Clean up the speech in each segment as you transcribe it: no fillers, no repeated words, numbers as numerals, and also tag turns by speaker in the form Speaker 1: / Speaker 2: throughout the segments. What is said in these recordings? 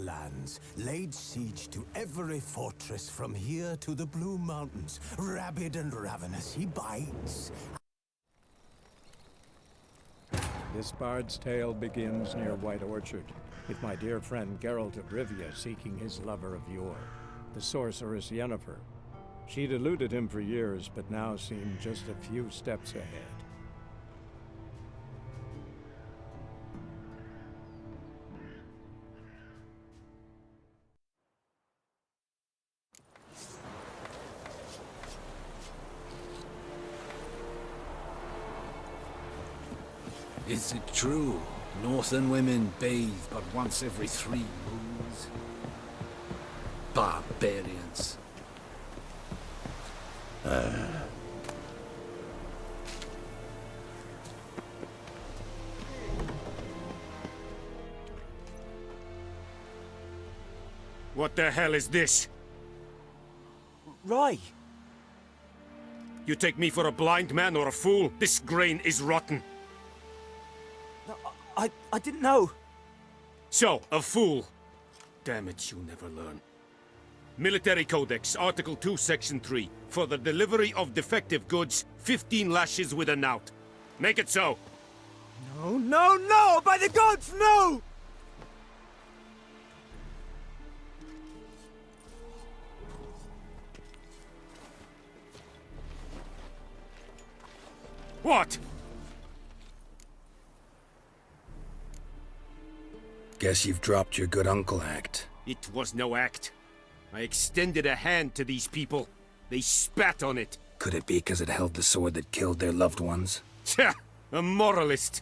Speaker 1: lands, laid siege to every fortress from here to the Blue Mountains. Rabid and ravenous, he bites.
Speaker 2: This bard's tale begins near White Orchard, with my dear friend Geralt of Rivia seeking his lover of yore, the sorceress Yennefer. She'd eluded him for years, but now seemed just a few steps ahead.
Speaker 3: Is it true? Northern women bathe but once every 3 moons? Barbarians.
Speaker 4: What the hell is this?
Speaker 5: Rye!
Speaker 4: You take me for a blind man or a fool? This grain is rotten.
Speaker 5: No, I didn't know.
Speaker 4: So, a fool. Damn it, you never learn. Military Codex, Article 2, Section 3. For the delivery of defective goods, 15 lashes with a knout. Make it so.
Speaker 5: No, no, no! By the gods, no!
Speaker 4: What?
Speaker 3: Guess you've dropped your good uncle act.
Speaker 4: It was no act. I extended a hand to these people. They spat on it.
Speaker 3: Could it be because it held the sword that killed their loved ones?
Speaker 4: Tja, a moralist.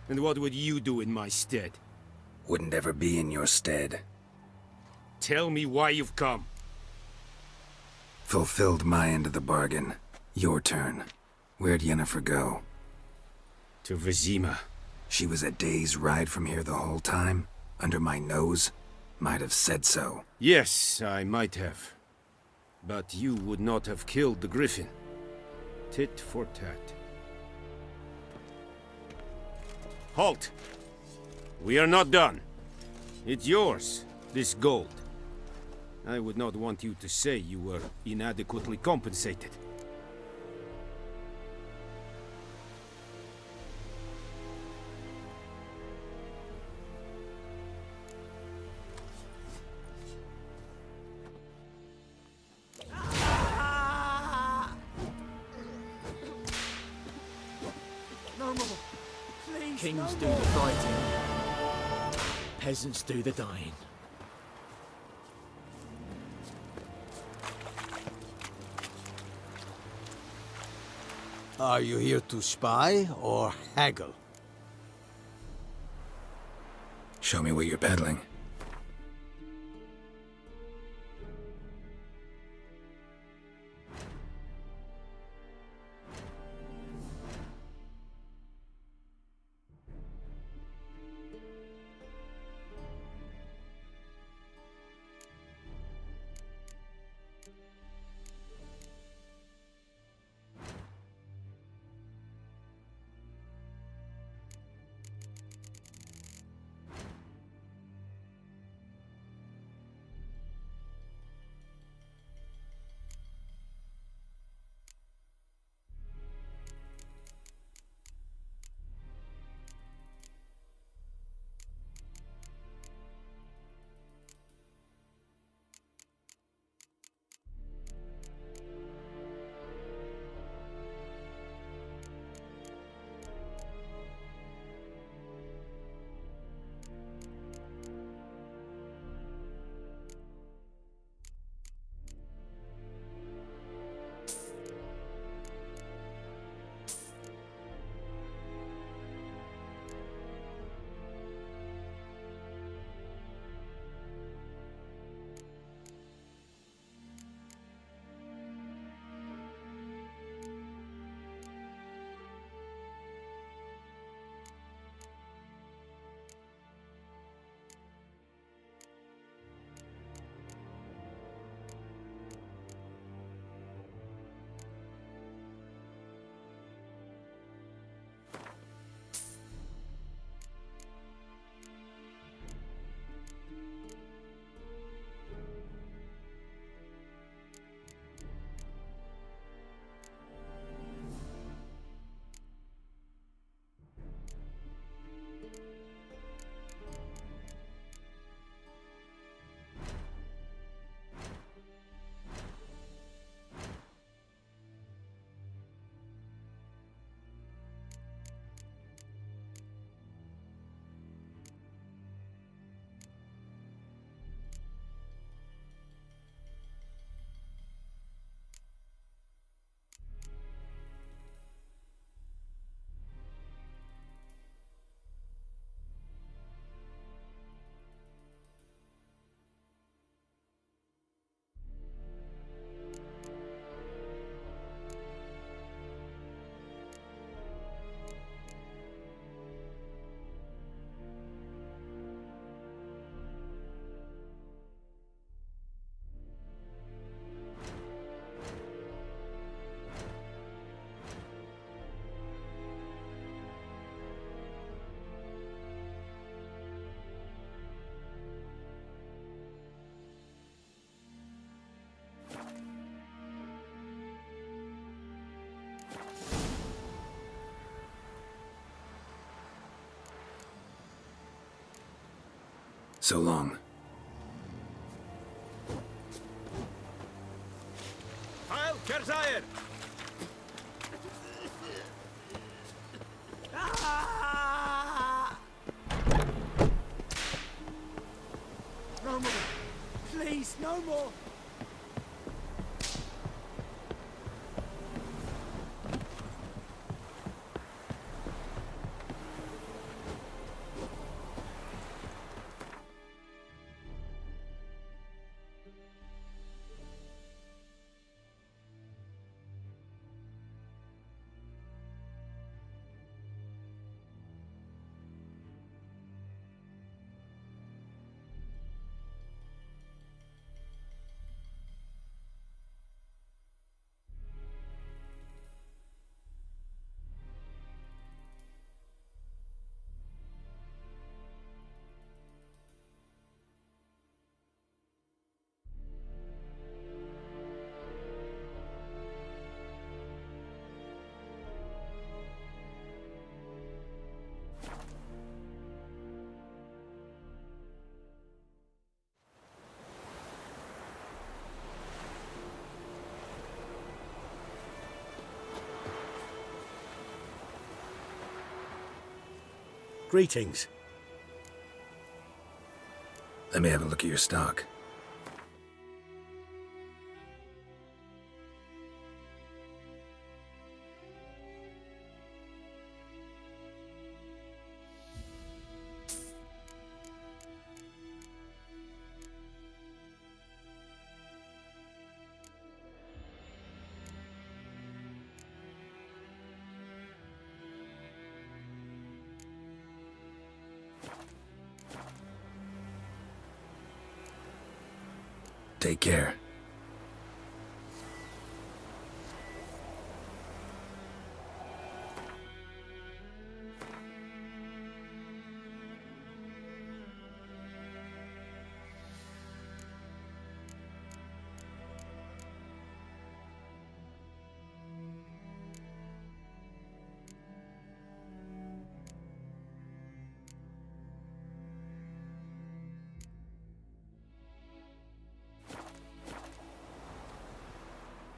Speaker 4: And what would you do in my stead?
Speaker 3: Wouldn't ever be in your stead.
Speaker 4: Tell me why you've come.
Speaker 3: Fulfilled my end of the bargain. Your turn. Where'd Yennefer go?
Speaker 4: To Vizima.
Speaker 3: She was a day's ride from here the whole time? Under my nose? Might have said so.
Speaker 4: Yes, I might have. But you would not have killed the Griffin. Tit for tat. Halt! We are not done. It's yours, this gold. I would not want you to say you were inadequately compensated.
Speaker 5: No more. Please,
Speaker 6: Kings
Speaker 5: no
Speaker 6: do
Speaker 5: more.
Speaker 6: the fighting. Peasants do the dying.
Speaker 1: Are you here to spy or haggle?
Speaker 3: Show me what you're peddling. So long.
Speaker 5: Heil Kerzair! No more! Please, no more!
Speaker 6: Greetings.
Speaker 3: Let me have a look at your stock. Take care.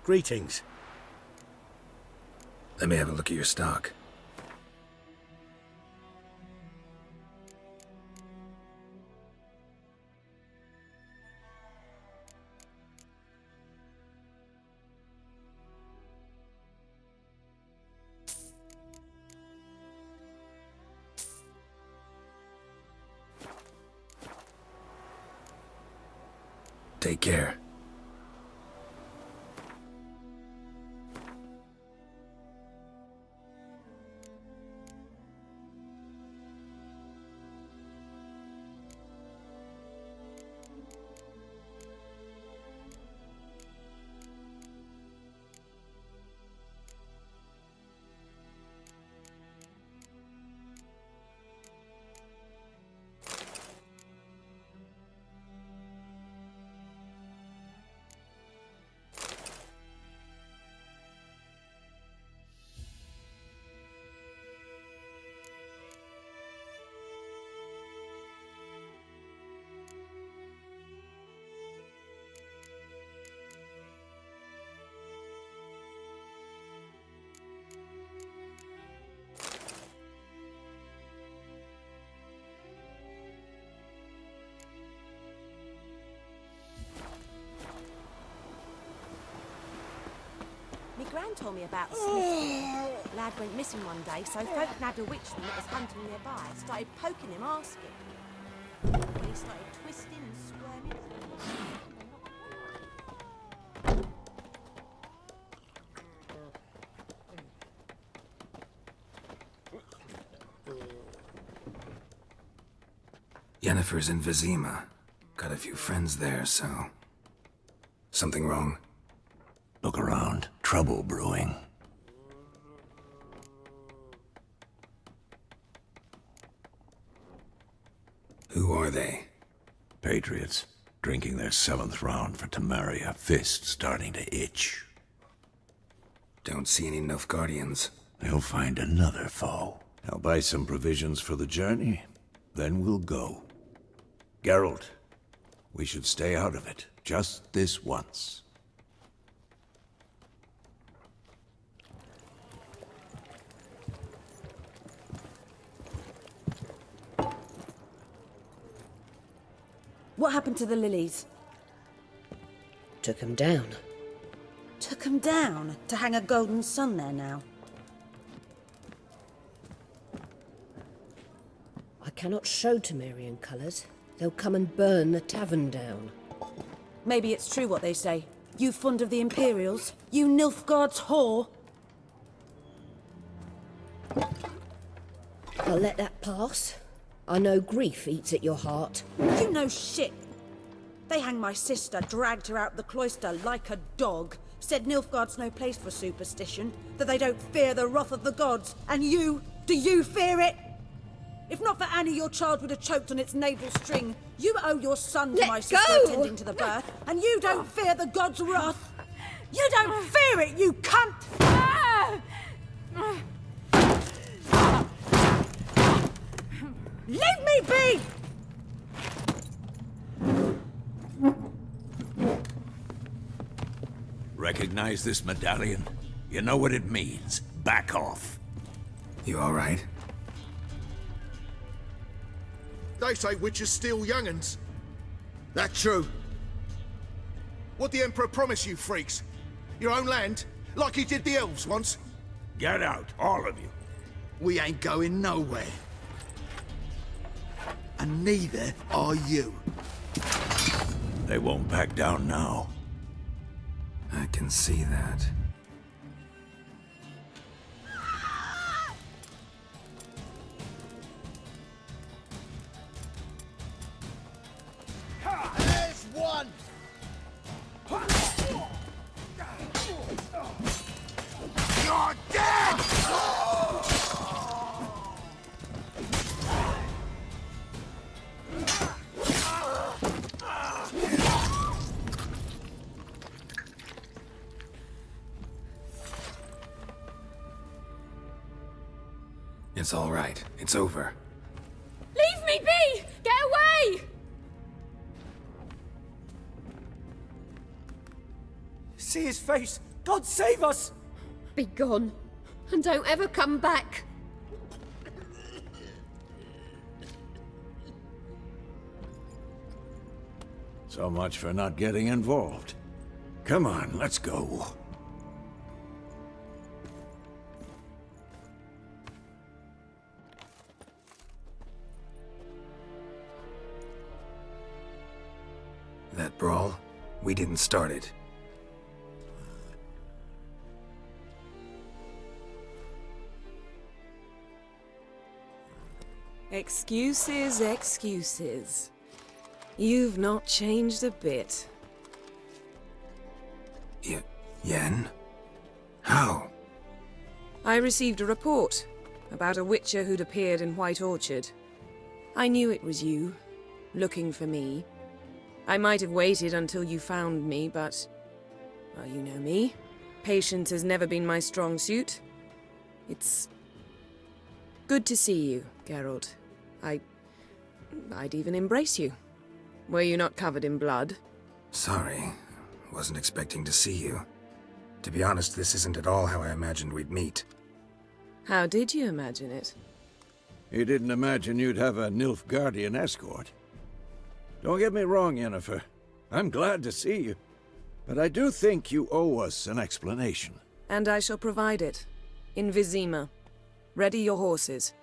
Speaker 6: Greetings.
Speaker 3: Let me have a look at your stock. Take care.
Speaker 7: My gran told me about Smith. Lad went missing one day, so folk nabbed a witchman that was hunting nearby. Started poking him, asking. When he started twisting and squirming.
Speaker 3: Yennefer's in Vizima. Got a few friends there, so... Something wrong?
Speaker 1: Look around. Trouble brewing.
Speaker 3: Who are they?
Speaker 1: Patriots. Drinking their 7th round for Temeria. Fist starting to itch.
Speaker 3: Don't see any Nilfgaardians.
Speaker 1: They'll find another foe. I'll buy some provisions for the journey. Then we'll go.
Speaker 8: Geralt, we should stay out of it, just this once.
Speaker 7: What happened to the lilies?
Speaker 9: Took 'em down.
Speaker 7: Took 'em down to hang a golden sun there now.
Speaker 9: I cannot show Temerian colours. They'll come and burn the tavern down.
Speaker 7: Maybe it's true what they say. You fond of the Imperials? You Nilfgaard's whore?
Speaker 9: I'll let that pass. I know grief eats at your heart.
Speaker 7: You know shit. They hanged my sister, dragged her out the cloister like a dog. Said Nilfgaard's no place for superstition, that they don't fear the wrath of the gods. And you, do you fear it? If not for Annie, your child would have choked on its navel string. You owe your son to my sister attending to the birth, and you don't fear the gods' wrath. You don't fear it, you cunt! Leave me be!
Speaker 8: Recognize this medallion? You know what it means. Back off.
Speaker 10: You all right?
Speaker 11: They say witches steal young'uns. That true? What the Emperor promise you, freaks? Your own land? Like he did the elves once?
Speaker 8: Get out, all of you.
Speaker 11: We ain't going nowhere. And neither are you.
Speaker 8: They won't back down now.
Speaker 10: I can see that.
Speaker 11: There's one! You're dead!
Speaker 10: It's all right. It's over.
Speaker 12: Leave me be! Get away!
Speaker 5: See his face! God save us!
Speaker 12: Be gone, and don't ever come back.
Speaker 8: So much for not getting involved. Come on, let's go.
Speaker 10: That brawl, we didn't start it.
Speaker 13: Excuses, excuses. You've not changed a bit.
Speaker 10: Yen? How?
Speaker 13: I received a report about a witcher who'd appeared in White Orchard. I knew it was you, looking for me. I might have waited until you found me, but... well, you know me. Patience has never been my strong suit. It's... good to see you, Geralt. I'd even embrace you. Were you not covered in blood?
Speaker 10: Sorry. Wasn't expecting to see you. To be honest, this isn't at all how I imagined we'd meet.
Speaker 13: How did you imagine it?
Speaker 8: You didn't imagine you'd have a Nilfgaardian escort. Don't get me wrong, Yennefer. I'm glad to see you. But I do think you owe us an explanation.
Speaker 13: And I shall provide it. In Vizima. Ready your horses.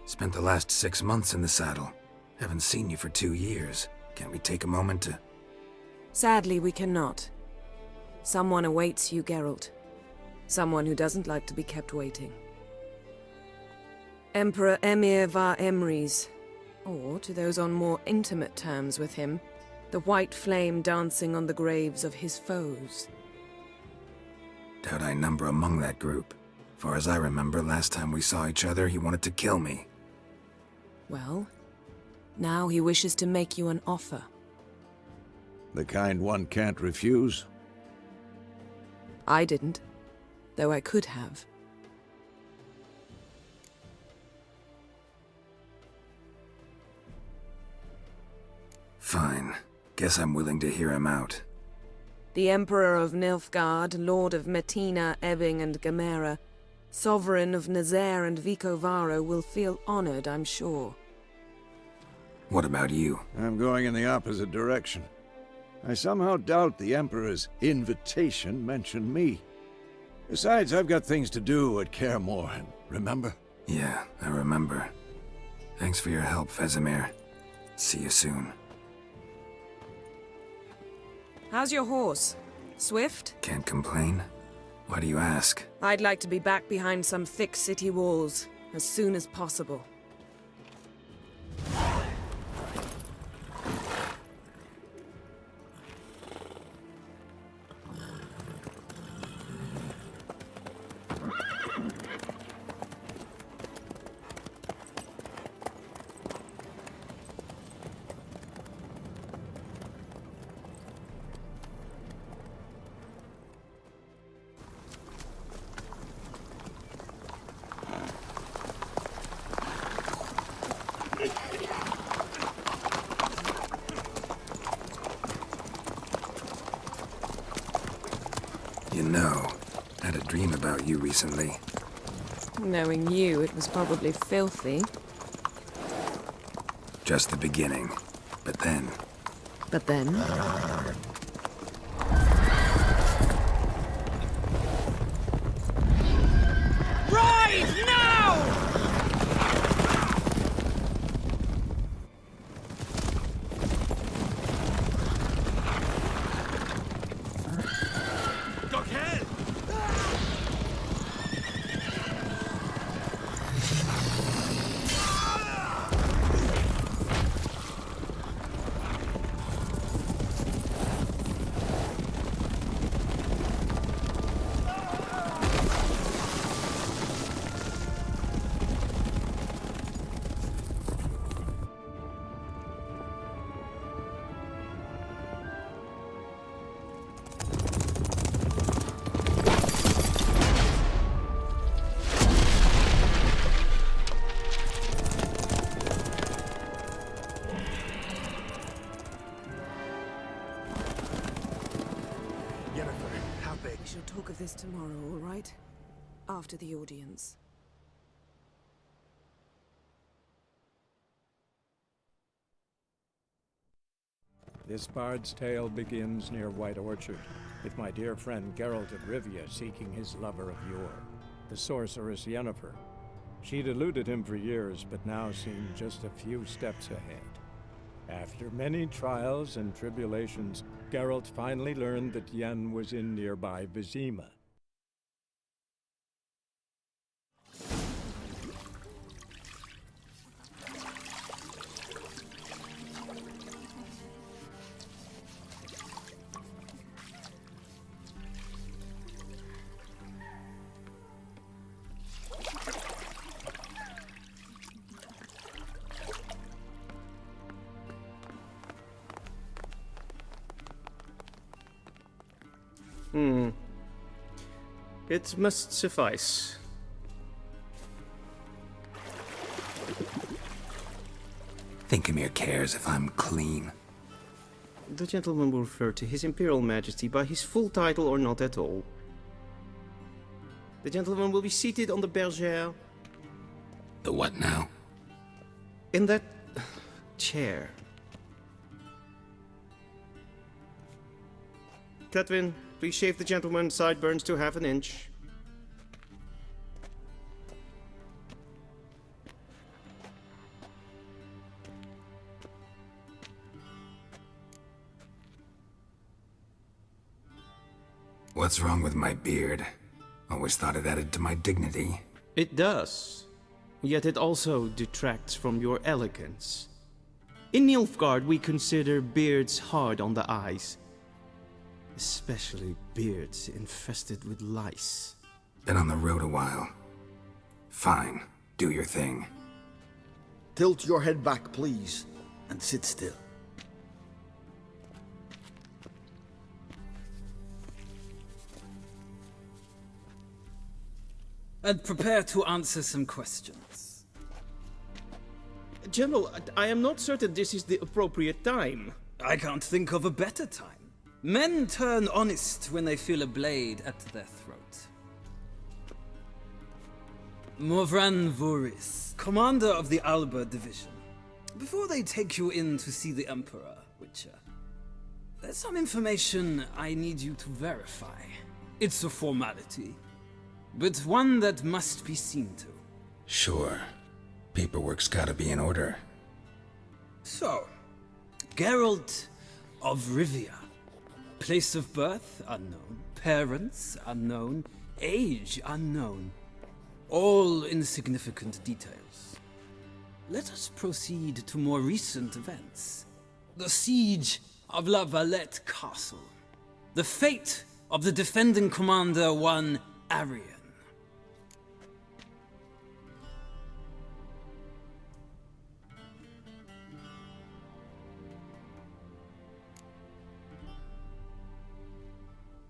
Speaker 10: Spent the last 6 months in the saddle. Haven't seen you for 2 years. Can't we take a moment to...
Speaker 13: Sadly, we cannot. Someone awaits you, Geralt. Someone who doesn't like to be kept waiting. Emperor Emhyr var Emreis, or to those on more intimate terms with him, the white flame dancing on the graves of his foes.
Speaker 10: Doubt I number among that group. Far as I remember, last time we saw each other, he wanted to kill me.
Speaker 13: Well, now he wishes to make you an offer.
Speaker 8: The kind one can't refuse?
Speaker 13: I didn't, though I could have.
Speaker 10: Fine. Guess I'm willing to hear him out.
Speaker 13: The Emperor of Nilfgaard, Lord of Metina, Ebbing and Gamera, Sovereign of Nazaire and Vicovaro will feel honored, I'm sure.
Speaker 10: What about you?
Speaker 8: I'm going in the opposite direction. I somehow doubt the Emperor's invitation mentioned me. Besides, I've got things to do at Kaer Morhen, remember?
Speaker 10: Yeah, I remember. Thanks for your help, Vesemir. See you soon.
Speaker 13: How's your horse? Swift?
Speaker 10: Can't complain. Why do you ask?
Speaker 13: I'd like to be back behind some thick city walls as soon as possible.
Speaker 10: You know, I had a dream about you recently.
Speaker 13: Knowing you, it was probably filthy.
Speaker 10: Just the beginning. But then...
Speaker 13: But then?
Speaker 5: Right now!
Speaker 13: We shall talk of this tomorrow, all right? After the audience.
Speaker 2: This bard's tale begins near White Orchard, with my dear friend Geralt of Rivia seeking his lover of yore, the sorceress Yennefer. She'd eluded him for years, but now seemed just a few steps ahead. After many trials and tribulations, Geralt finally learned that Yen was in nearby Vizima.
Speaker 14: It must suffice.
Speaker 10: Thinkamir cares if I'm clean.
Speaker 14: The gentleman will refer to His Imperial Majesty by his full title or not at all. The gentleman will be seated on the bergère.
Speaker 10: The what now?
Speaker 14: In that chair. Cletwin, please shave the gentleman's sideburns to half an inch.
Speaker 10: What's wrong with my beard? Always thought it added to my dignity.
Speaker 14: It does. Yet it also detracts from your elegance. In Nilfgaard, we consider beards hard on the eyes. Especially beards infested with lice.
Speaker 10: Been on the road a while. Fine, do your thing.
Speaker 11: Tilt your head back, please, and sit still.
Speaker 3: And prepare to answer some questions.
Speaker 14: General, I am not certain this is the appropriate time.
Speaker 15: I can't think of a better time. Men turn honest when they feel a blade at their throat. Morvran Voris, commander of the Alba Division. Before they take you in to see the Emperor, Witcher, there's some information I need you to verify. It's a formality, but one that must be seen to.
Speaker 10: Sure. Paperwork's gotta be in order.
Speaker 15: So, Geralt of Rivia. Place of birth unknown, parents unknown, age unknown. All insignificant details. Let us proceed to more recent events. The siege of La Valette Castle. The fate of the defending commander, one Arian.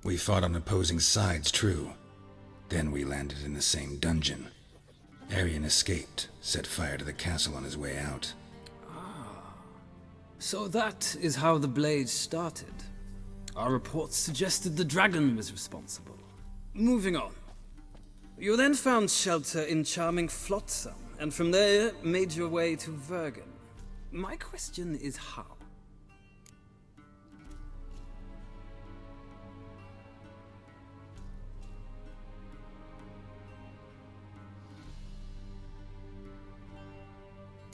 Speaker 10: We fought on opposing sides, true. Then we landed in the same dungeon. Arian escaped, set fire to the castle on his way out.
Speaker 15: So that is how the blade started. Our reports suggested the dragon was responsible. Moving on. You then found shelter in charming Flotsam, and from there made your way to Vergen. My question is how?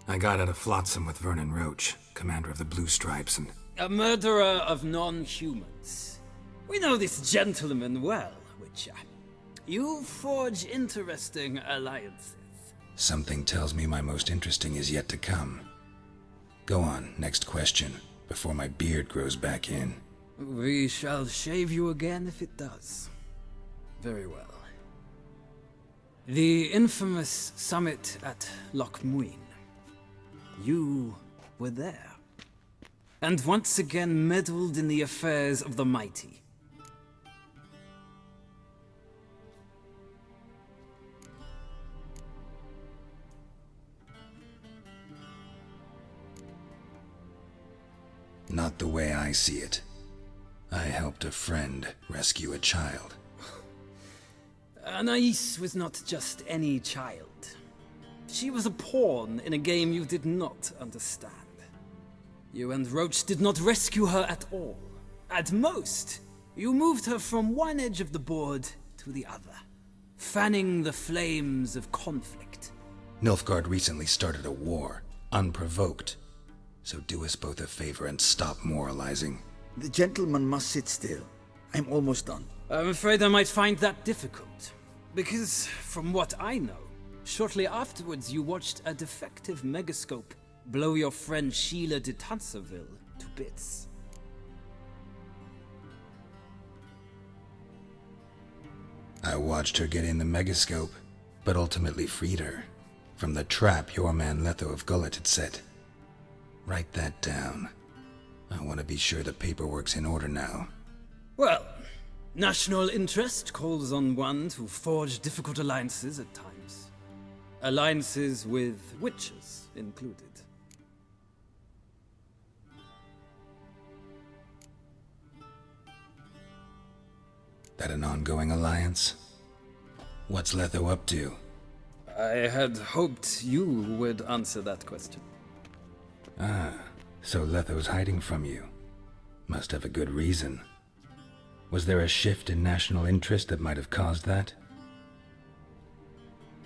Speaker 10: I got out of Flotsam with Vernon Roach, commander of the Blue Stripes, and...
Speaker 15: A murderer of non-humans. We know this gentleman well, Witcher. You forge interesting alliances.
Speaker 10: Something tells me my most interesting is yet to come. Go on, next question, before my beard grows back in.
Speaker 15: We shall shave you again if it does. Very well. The infamous summit at Loch Muin. You were there. And once again meddled in the affairs of the mighty.
Speaker 10: Not the way I see it. I helped a friend rescue a child.
Speaker 15: Anais was not just any child. She was a pawn in a game you did not understand. You and Roach did not rescue her at all. At most, you moved her from one edge of the board to the other, fanning the flames of conflict.
Speaker 10: Nilfgaard recently started a war, unprovoked. So do us both a favor and stop moralizing.
Speaker 6: The gentleman must sit still. I'm almost done.
Speaker 15: I'm afraid I might find that difficult. Because, from what I know, shortly afterwards you watched a defective megascope blow your friend Sheila de Tanserville to bits.
Speaker 10: I watched her get in the megascope, but ultimately freed her from the trap your man Letho of Gullet had set. Write that down. I want to be sure the paperwork's in order now.
Speaker 15: Well, national interest calls on one to forge difficult alliances at times. Alliances with witches included.
Speaker 10: That an ongoing alliance? What's Letho up to?
Speaker 15: I had hoped you would answer that question.
Speaker 10: Ah, so Letho's hiding from you. Must have a good reason. Was there a shift in national interest that might have caused that?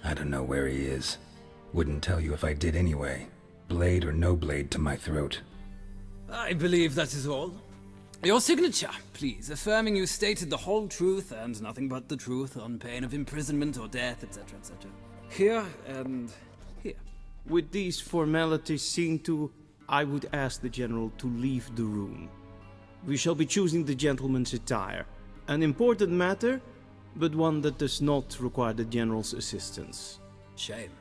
Speaker 10: I don't know where he is. Wouldn't tell you if I did anyway. Blade or no blade to my throat.
Speaker 15: I believe that is all. Your signature, please, affirming you stated the whole truth and nothing but the truth on pain of imprisonment or death, etc., etc. Here and here.
Speaker 14: With these formalities seen to, I would ask the General to leave the room. We shall be choosing the gentleman's attire. An important matter, but one that does not require the General's assistance.
Speaker 15: Shame.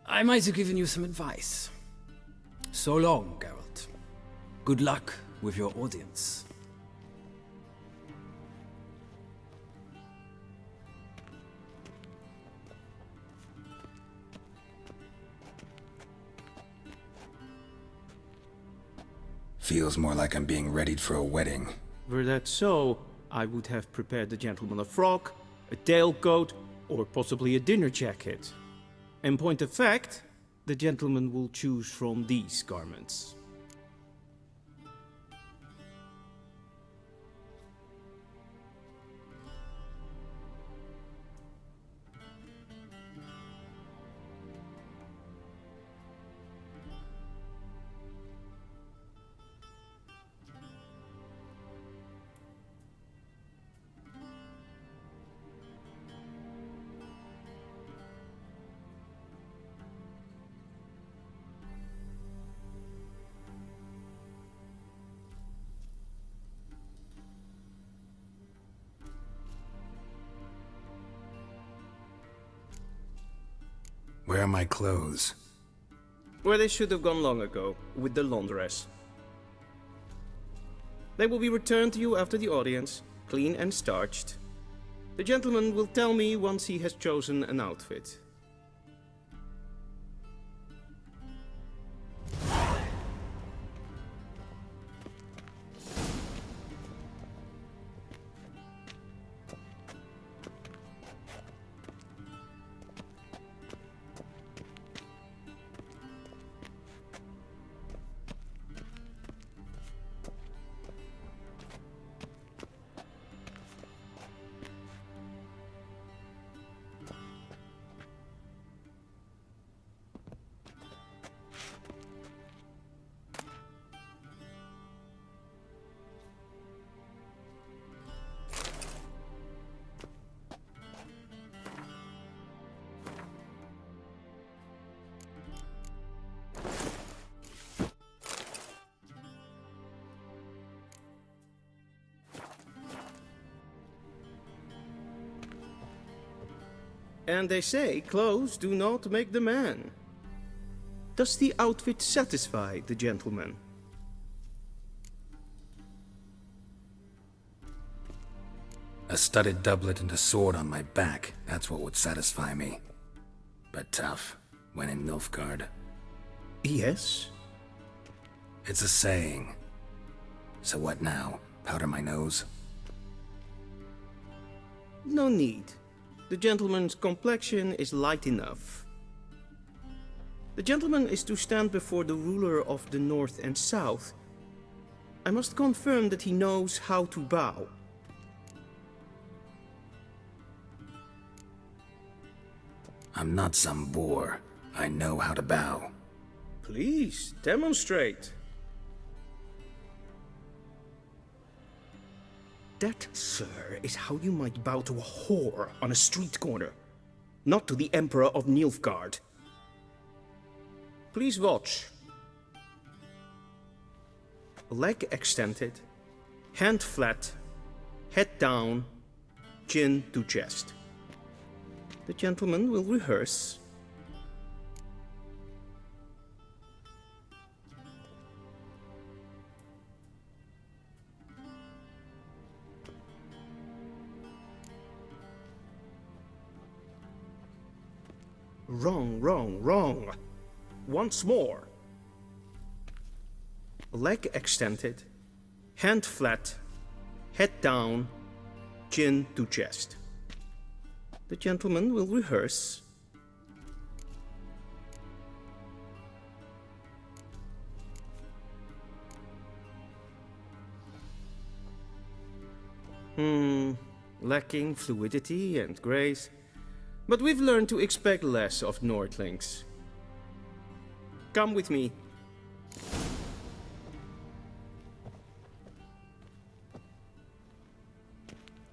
Speaker 15: I might have given you some advice. So long, Geralt. Good luck with your audience.
Speaker 10: Feels more like I'm being readied for a wedding.
Speaker 14: Were that so, I would have prepared the gentleman a frock, a tailcoat, or possibly a dinner jacket. In point of fact, the gentleman will choose from these garments.
Speaker 10: Where are my clothes?
Speaker 14: Where they should have gone long ago, with the laundress. They will be returned to you after the audience, clean and starched. The gentleman will tell me once he has chosen an outfit. And they say clothes do not make the man. Does the outfit satisfy the gentleman?
Speaker 10: A studded doublet and a sword on my back, that's what would satisfy me. But tough, when in Nilfgaard.
Speaker 14: Yes?
Speaker 10: It's a saying. So what now? Powder my nose?
Speaker 14: No need. The gentleman's complexion is light enough. The gentleman is to stand before the ruler of the North and South. I must confirm that he knows how to bow.
Speaker 10: I'm not some boor. I know how to bow.
Speaker 14: Please, demonstrate. That, sir, is how you might bow to a whore on a street corner, not to the Emperor of Nilfgaard. Please watch. Leg extended, hand flat, head down, chin to chest. The gentleman will rehearse. Wrong, wrong, wrong. Once more. Leg extended, hand flat, head down, chin to chest. The gentleman will rehearse. Lacking fluidity and grace. But we've learned to expect less of Nordlings. Come with me.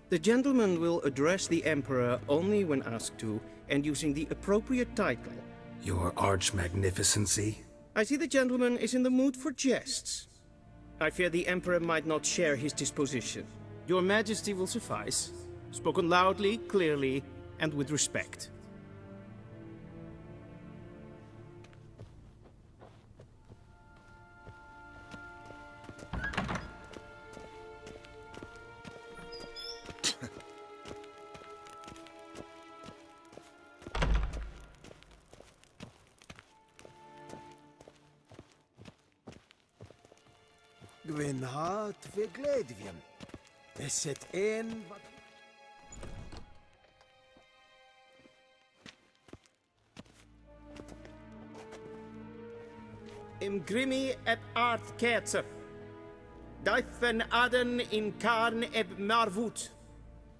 Speaker 14: The gentleman will address the Emperor only when asked to, and using the appropriate title.
Speaker 10: Your Arch-Magnificency?
Speaker 14: I see the gentleman is in the mood for jests. I fear the Emperor might not share his disposition. Your Majesty will suffice. Spoken loudly, clearly, and with respect.
Speaker 5: Gwyn hat vi gledvjem. Det set en...
Speaker 14: Im grimi et art ketzer. Daithen aden in karn eb marvut.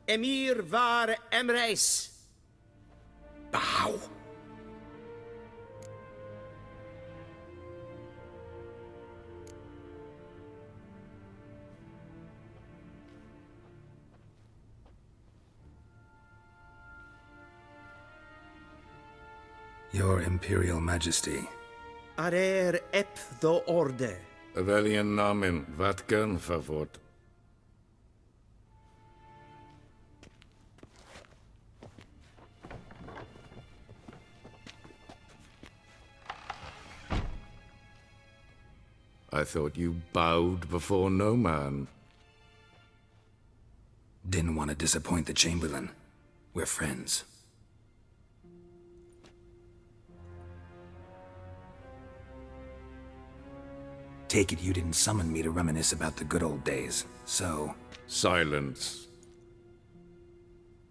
Speaker 14: Emir var emreis.
Speaker 8: Bow.
Speaker 10: Your Imperial Majesty.
Speaker 14: Arer ep do orde.
Speaker 3: Velian namen, vatgen favort. I thought you bowed before no man.
Speaker 10: Didn't want to disappoint the Chamberlain. We're friends. Take it you didn't summon me to reminisce about the good old days, so...
Speaker 3: Silence.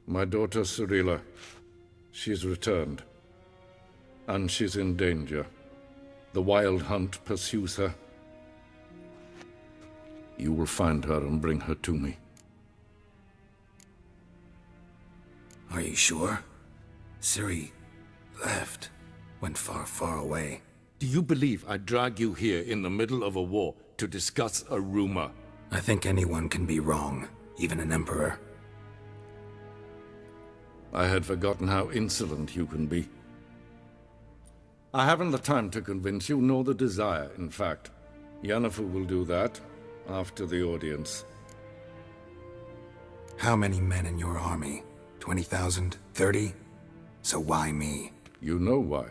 Speaker 3: My daughter Cirilla, she's returned. And she's in danger. The Wild Hunt pursues her. You will find her and bring her to me.
Speaker 10: Are you sure? Ciri left. Went far, far away.
Speaker 3: Do you believe I'd drag you here in the middle of a war to discuss a rumor?
Speaker 10: I think anyone can be wrong, even an emperor.
Speaker 3: I had forgotten how insolent you can be. I haven't the time to convince you, nor the desire, in fact. Yennefer will do that after the audience.
Speaker 10: How many men in your army? 20,000? 30? So why me?
Speaker 3: You know why.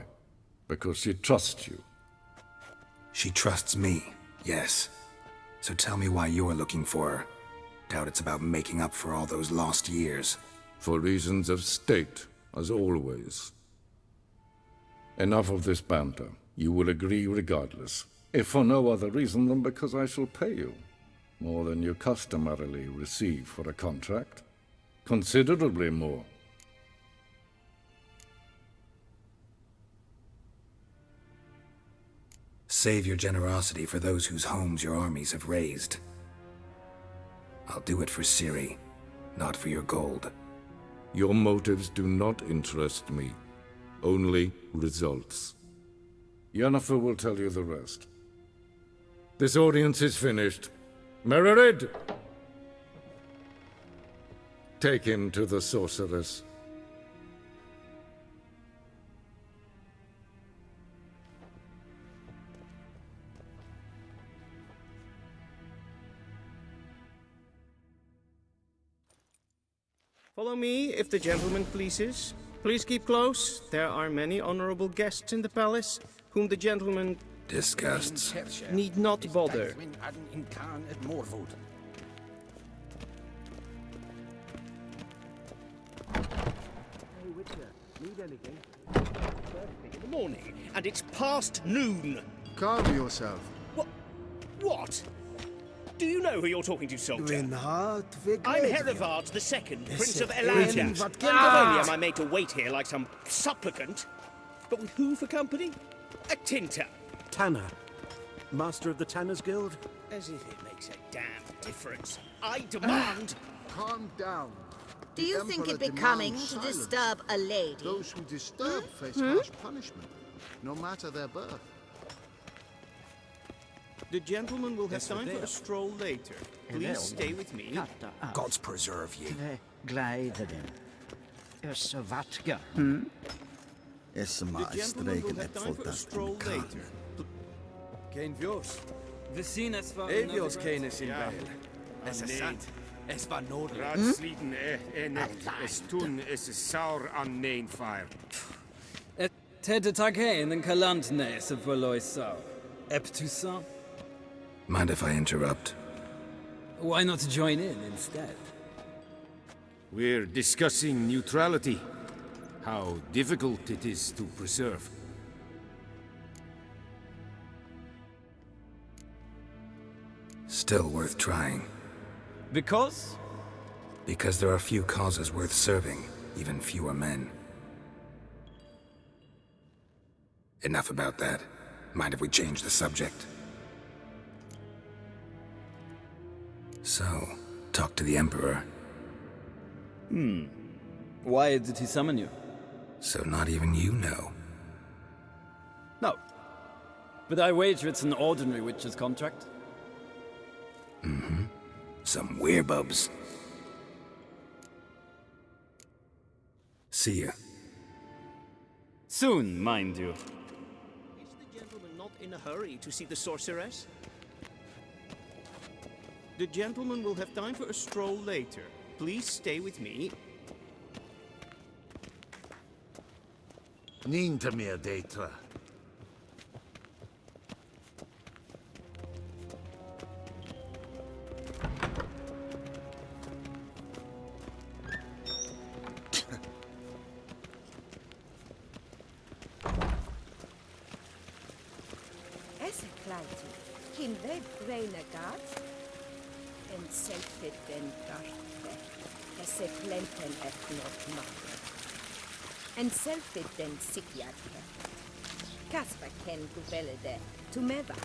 Speaker 3: Because she trusts you.
Speaker 10: She trusts me, yes. So tell me why you're looking for her. Doubt it's about making up for all those lost years.
Speaker 3: For reasons of state, as always. Enough of this banter. You will agree regardless. If for no other reason than because I shall pay you. More than you customarily receive for a contract. Considerably more.
Speaker 10: Save your generosity for those whose homes your armies have razed. I'll do it for Ciri, not for your gold.
Speaker 3: Your motives do not interest me. Only results. Yennefer will tell you the rest. This audience is finished. Mererid! Take him to the sorceress.
Speaker 14: Follow me, if the gentleman pleases. Please keep close. There are many honorable guests in the palace, whom the gentleman...
Speaker 10: Disgusts.
Speaker 14: ...need not bother.
Speaker 5: In the morning, and it's past noon.
Speaker 11: Calm yourself.
Speaker 5: What? Do you know who you're talking to, soldier? I'm Herivard II, Prince of Elander. Not only am I made to wait here like some supplicant, but with who for company? A tinter.
Speaker 16: Tanner. Master of the Tanners Guild?
Speaker 5: As if it makes a damn difference. I demand...
Speaker 11: Calm down.
Speaker 17: Do you think it becoming to disturb a lady?
Speaker 11: Those who disturb face harsh punishment, no matter their birth.
Speaker 14: The gentleman will have time for a stroll later. Please stay with me.
Speaker 16: Gods preserve you.
Speaker 14: The gentleman will have time for a stroll later.
Speaker 5: Geen vjors.
Speaker 15: We zien het van...
Speaker 5: Evjors kennis in Bijl. Es is sant. Es war nodig.
Speaker 4: Raadsleden es toen is saur aan neen fire.
Speaker 15: Het het again in Kalandnes of Valoisau. Ep Toussaint?
Speaker 10: Mind if I interrupt?
Speaker 15: Why not join in instead?
Speaker 4: We're discussing neutrality. How difficult it is to preserve.
Speaker 10: Still worth trying.
Speaker 15: Because?
Speaker 10: Because there are few causes worth serving, even fewer men. Enough about that. Mind if we change the subject? So, talk to the Emperor.
Speaker 15: Why did he summon you?
Speaker 10: So not even you know.
Speaker 15: No. But I wager it's an ordinary witch's contract.
Speaker 10: Mm-hmm. Some werebubs. See ya.
Speaker 15: Soon, mind you.
Speaker 5: Is the gentleman not in a hurry to see the sorceress? The gentleman will have time for a stroll later. Please stay with me.
Speaker 16: Niente meer data.
Speaker 18: Esse kleiti, kin ved greina gat, en selfit den garfe, esse plenten et not makke. En selfit den sikjadke. Kaspa ken kuvele de, tumeva.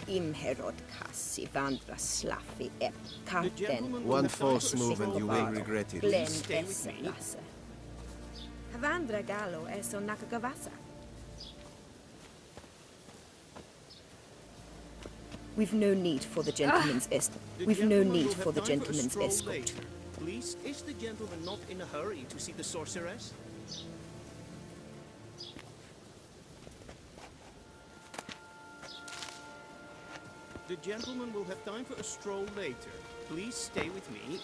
Speaker 18: Imherod kassi vandra slaffi ep katten.
Speaker 11: One false move and you will regret it.
Speaker 18: Glen esse lasse. Vandra galo eso nakagavasa. We've no need for the gentleman's We've no need for the gentleman's escort.
Speaker 5: Please, is the gentleman not in a hurry to see the sorceress? The gentleman will have time for a stroll later. Please stay with me.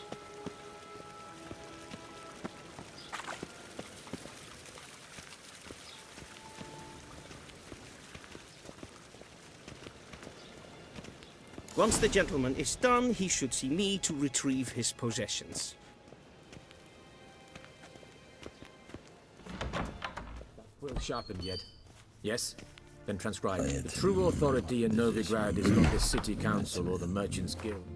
Speaker 5: Once the gentleman is done, he should see me to retrieve his possessions.
Speaker 6: Will sharpened yet? Yes? Then transcribe. The true authority in Novigrad is not the city council or the merchants' guild.